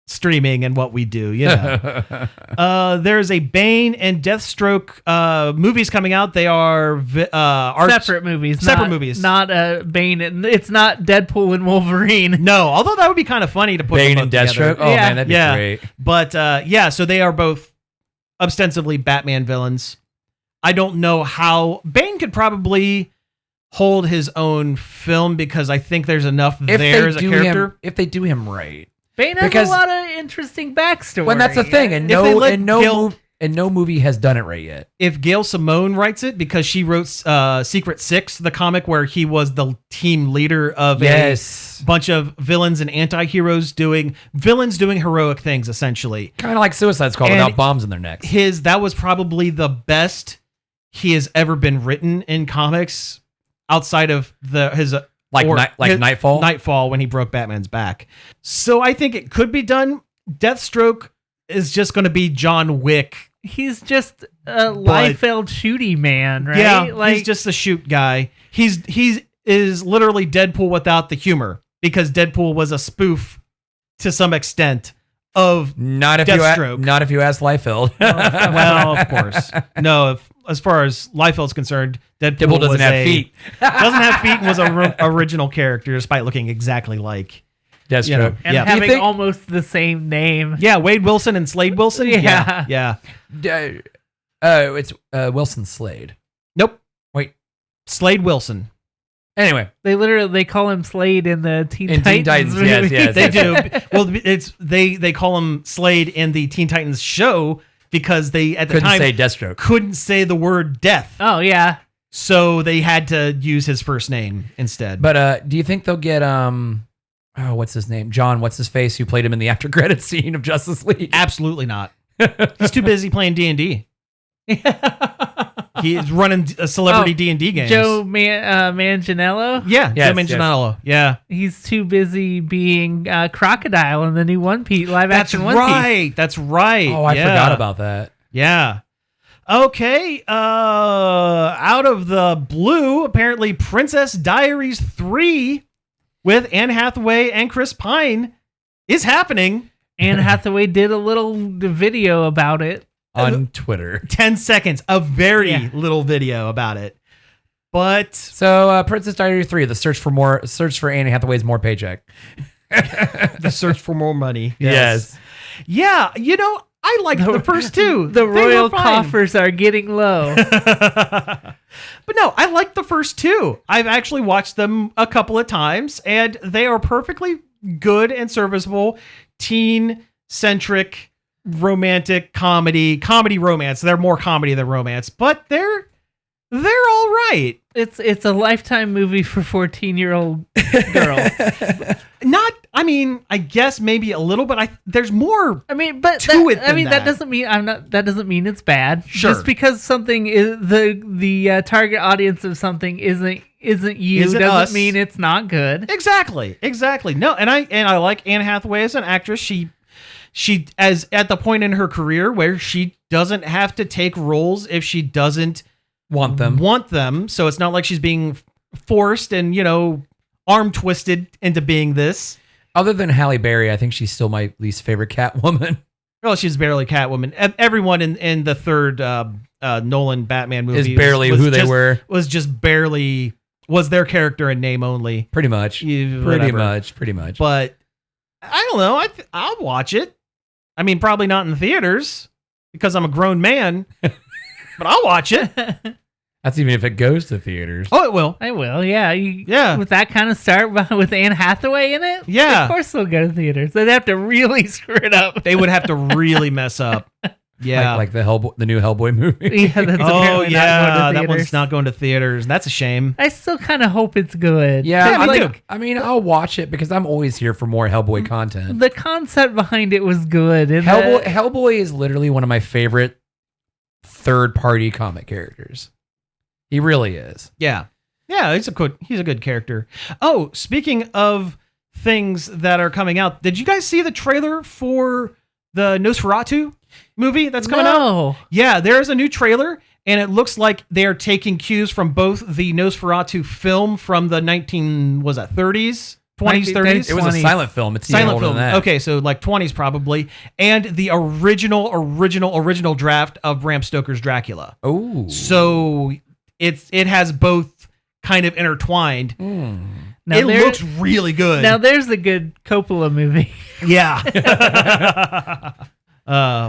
streaming and what we do, you know. There's a Bane and Deathstroke movies coming out. They are separate movies. Not Bane. It's not Deadpool and Wolverine. No, although that would be kind of funny to put Bane them and together. Deathstroke. Oh man, that'd be great. But so they are both ostensibly Batman villains. I don't know how Bane could probably hold his own film because I think there's enough there as a character. If they do him right. Bane has a lot of interesting backstory. Well, that's the thing, and no movie has done it right yet. If Gail Simone writes it, because she wrote Secret Six, the comic where he was the team leader of a bunch of villains and anti-heroes doing heroic things, essentially. Kind of like Suicide Squad without bombs in their necks. That was probably the best he has ever been written in comics outside of Like Nightfall? Nightfall, when he broke Batman's back. So I think it could be done. Deathstroke is just going to be John Wick. He's just a Liefeld shooty man, right? Yeah, he's just a shoot guy. He is literally Deadpool without the humor, because Deadpool was a spoof to some extent of Deathstroke. Not if you ask Liefeld. Well, of course. No, as far as Liefeld's concerned, Deadpool doesn't have feet. Doesn't have feet and was an original character, despite looking exactly like Deathstroke. And having almost the same name. Yeah, Wade Wilson and Slade Wilson. Yeah. It's Wilson Slade. Nope. Wait. Slade Wilson. Anyway, they call him Slade in the Teen Titans movie. Yes, they do. Well, they call him Slade in the Teen Titans show because they at the time couldn't say Deathstroke. Couldn't say the word death. Oh yeah. So they had to use his first name instead. But do you think they'll get what's his name? John, what's his face, who played him in the after credit scene of Justice League? Absolutely not. He's too busy playing D&D. He's running a celebrity D&D games. Joe Manganiello? Yeah, Joe Manganiello. Yeah. He's too busy being Crocodile in the new One Piece live action One Piece. That's right. Oh, I forgot about that. Yeah. Okay. Out of the blue, apparently Princess Diaries 3 with Anne Hathaway and Chris Pine is happening. Anne Hathaway did a little video about it. On Twitter. 10 seconds. A very little video about it. But so Princess Diaries 3, the search for Anne Hathaway's more paycheck. The search for more money. Yes. Yeah, I liked the first two. The royal coffers are getting low. But no, I liked the first two. I've actually watched them a couple of times, and they are perfectly good and serviceable teen-centric romantic comedy romance. They're more comedy than romance, but they're all right. It's a Lifetime movie for 14-year-old girls. I guess maybe a little, but there's more. That doesn't mean it's bad. Sure. Just because something is the target audience of something isn't you doesn't mean it's not good. Exactly. No, and I like Anne Hathaway as an actress. She as at the point in her career where she doesn't have to take roles if she doesn't want them. So it's not like she's being forced and, arm twisted into being this. Other than Halle Berry, I think she's still my least favorite Catwoman. Well, she's barely Catwoman. Everyone in the third Nolan Batman movie is barely who they were. Was just barely was their character in name only. Pretty much. Pretty much. But I don't know. I'll watch it. I mean, probably not in the theaters because I'm a grown man, but I'll watch it. That's even if it goes to theaters. Oh, it will. I will, yeah. Yeah. With that kind of start with Anne Hathaway in it? Yeah. Of course they'll go to theaters. They'd have to really screw it up. They would have to really mess up. Yeah. Like the new Hellboy movie. Yeah, that's apparently not going to that one's not going to theaters. That's a shame. I still kind of hope it's good. Yeah, I'll watch it because I'm always here for more Hellboy content. The concept behind it was good. Hellboy is literally one of my favorite third-party comic characters. He really is. Yeah. Yeah, he's a good character. Oh, speaking of things that are coming out, did you guys see the trailer for the Nosferatu movie that's coming out? Yeah, there's a new trailer, and it looks like they're taking cues from both the Nosferatu film from the 30s, 20s, 30s. It was a silent film. It's silent film. Than that. Okay, so like 20s probably, and the original draft of Bram Stoker's Dracula. Oh, so it has both kind of intertwined. Now it looks really good. Now there's a good Coppola movie. Yeah.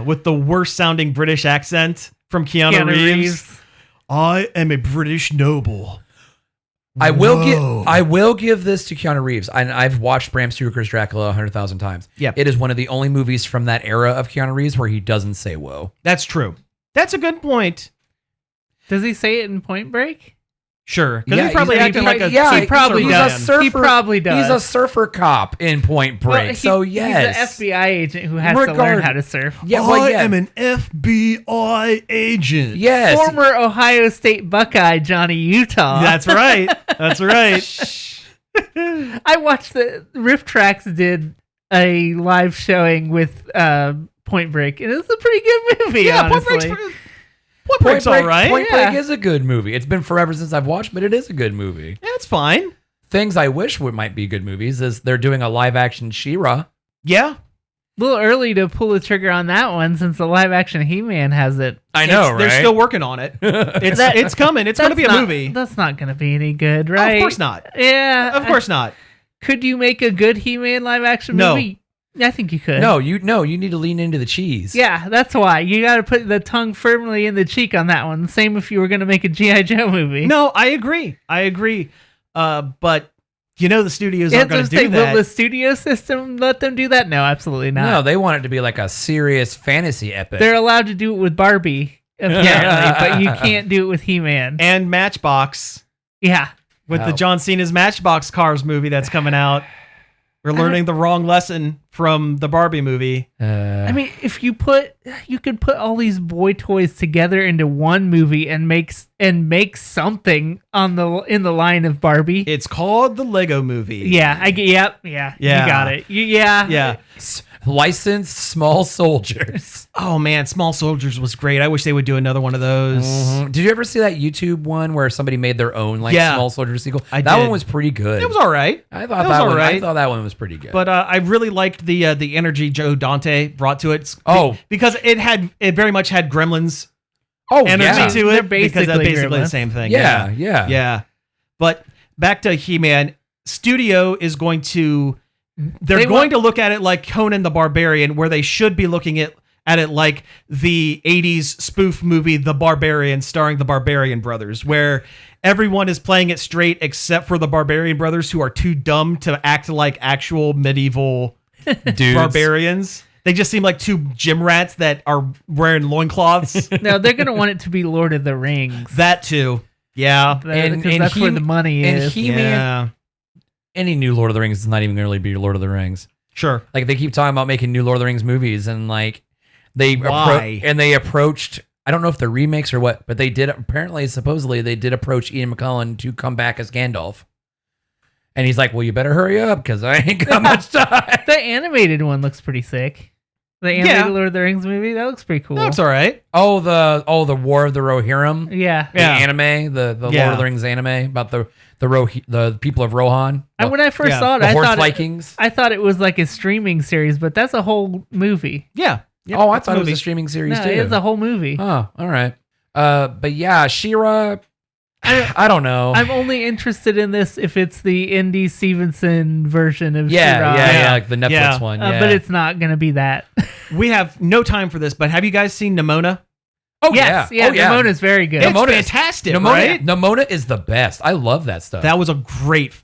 With the worst sounding British accent from Keanu Reeves. I am a British noble. I will give this to Keanu Reeves. I've watched Bram Stoker's Dracula 100,000 times. Yeah. It is one of the only movies from that era of Keanu Reeves where he doesn't say whoa. That's true. That's a good point. Does he say it in Point Break? Sure. Because he's probably acting like a... Yeah, he probably does. He probably does. He's a surfer cop in Point Break. Yes. He's an FBI agent who has to learn how to surf. Yeah, I am an FBI agent. Yes. Former Ohio State Buckeye Johnny Utah. That's right. That's right. I watched the Riff Tracks did a live showing with Point Break, and it was a pretty good movie. Yeah, honestly. Point Break's all right. Point Break is a good movie. It's been forever since I've watched, but it is a good movie. Yeah, it's fine. Things I wish might be good movies is they're doing a live action She-Ra. Yeah. A little early to pull the trigger on that one since the live action He-Man has it. I know, right? They're still working on it. It's coming. It's going to be a movie. That's not going to be any good, right? Oh, of course not. Yeah. Of course not. Could you make a good He-Man live action movie? I think you could. No, you need to lean into the cheese. Yeah, that's why. You got to put the tongue firmly in the cheek on that one. Same if you were going to make a G.I. Joe movie. No, I agree. But the studios aren't going to do that. Will the studio system let them do that? No, absolutely not. No, they want it to be like a serious fantasy epic. They're allowed to do it with Barbie, apparently, but you can't do it with He-Man. And Matchbox. Yeah. With the John Cena's Matchbox Cars movie that's coming out. We're learning the wrong lesson from the Barbie movie. I mean, if you could put all these boy toys together into one movie and make something in the line of Barbie. It's called the Lego Movie. Yeah, you got it. Yeah. Licensed Small Soldiers. Oh man, Small Soldiers was great. I wish they would do another one of those. Mm-hmm. Did you ever see that YouTube one where somebody made their own Small Soldiers sequel? That did. One was pretty good. It was all right. I thought that one was pretty good. But I really liked the energy Joe Dante brought to it. Because it very much had Gremlins energy to it. Because they're basically the same thing. Yeah. But back to He-Man. Studio is going to going to look at it like Conan the Barbarian, where they should be looking at it like the 80s spoof movie The Barbarian, starring the Barbarian brothers, where everyone is playing it straight except for the Barbarian brothers, who are too dumb to act like actual medieval barbarians. They just seem like two gym rats that are wearing loincloths. No, they're going to want it to be Lord of the Rings. That too. Yeah. And that's where the money is. He-Man, any new Lord of the Rings is not even going to really be Lord of the Rings. Sure. Like they keep talking about making new Lord of the Rings movies, and like they approached. I don't know if they're remakes or what, but they did supposedly they did approach Ian McKellen to come back as Gandalf, and he's like, "Well, you better hurry up because I ain't got much time." The animated one looks pretty sick. The animated Lord of the Rings movie, that looks pretty cool. That looks all right. Oh, the War of the Rohirrim. Yeah. The anime, the Lord of the Rings anime about the people of Rohan. And when I first saw it, I thought it was like a streaming series, but that's a whole movie. Yeah. Yep, I thought it was a streaming series too. It's a whole movie. Oh, all right. But yeah, She-Ra. I don't know. I'm only interested in this if it's the Indy Stevenson version of She-Ra. Yeah, like the Netflix one. But it's not going to be that. We have no time for this, but have you guys seen Nimona? Oh, yes. Yeah. Nimona's very good. It's fantastic, right? Nimona is the best. I love that stuff. That was a great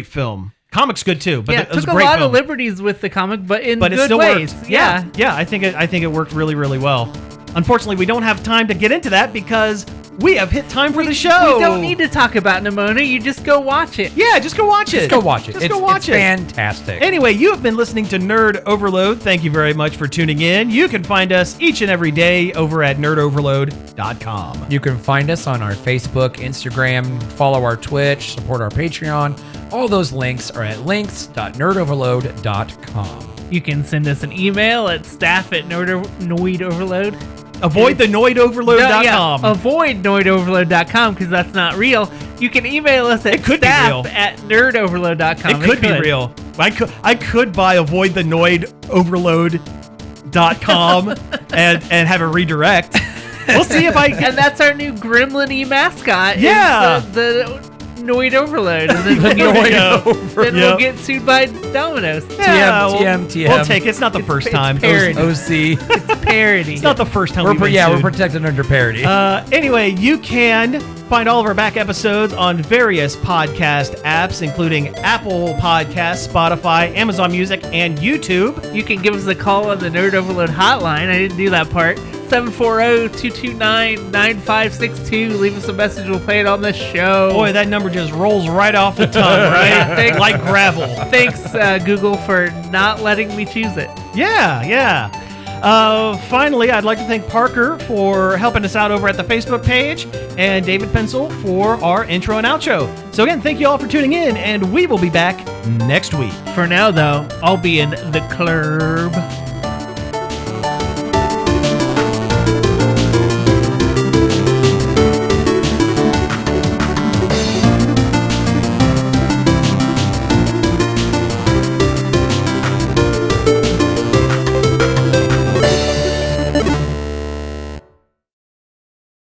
film. Comic's good too, but it was took a great lot film. of liberties with the comic, but in good it still ways. Worked. Yeah. I think it worked really, really well. Unfortunately, we don't have time to get into that because we have hit time for the show. We don't need to talk about Nimona. You just go watch it. Yeah, just go watch it. Just go watch it. It's fantastic. Anyway, you have been listening to Nerd Overload. Thank you very much for tuning in. You can find us each and every day over at nerdoverload.com. You can find us on our Facebook, Instagram, follow our Twitch, support our Patreon. All those links are at links.nerdoverload.com. You can send us an email at staff@nerdoverload. Avoid the noidoverload.com. Avoid noidoverload.com because that's not real. You can email us at staff@nerdoverload.com. It could be real. I could buy avoid the noidoverload.com and have a redirect. We'll see if I can. And that's our new Gremlin-y mascot. Yeah. The Noid Overload. And then we'll get sued by Domino's. Yeah, TM. We'll take it. It's not the first time. Parody. OC. It's parody. It's not the first time we're protected under parody. Anyway, you can find all of our back episodes on various podcast apps, including Apple Podcasts, Spotify, Amazon Music, and YouTube. You can give us a call on the Nerd Overload hotline. I didn't do that part. 740-229-9562. Leave us a message. We'll play it on the show. Boy, that number just rolls right off the tongue, right? Like gravel. Thanks, Google, for not letting me choose it. Yeah. Finally, I'd like to thank Parker for helping us out over at the Facebook page and David Pencil for our intro and outro. So again, thank you all for tuning in, and we will be back next week. For now, though, I'll be in the club.